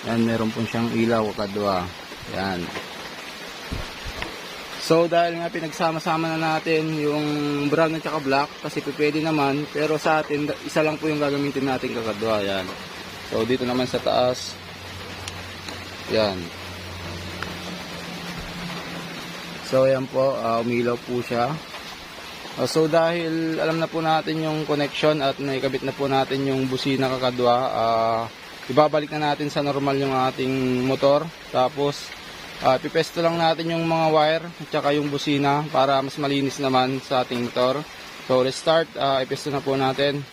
Yan, meron po siyang ilaw kakadwa. Yan. So dahil nga pinagsama-sama na natin yung brown at saka black kasi pwede naman, pero sa atin isa lang po yung gagamitin natin kakadwa. Yan. So dito naman sa taas. Yan. So yan po, umilaw po siya. So dahil alam na po natin yung connection at naikabit na po natin yung busina kakadwa, ibabalik na natin sa normal yung ating motor. Tapos pipesto lang natin yung mga wire at saka yung busina para mas malinis naman sa ating motor. So let's start, ipesto na po natin.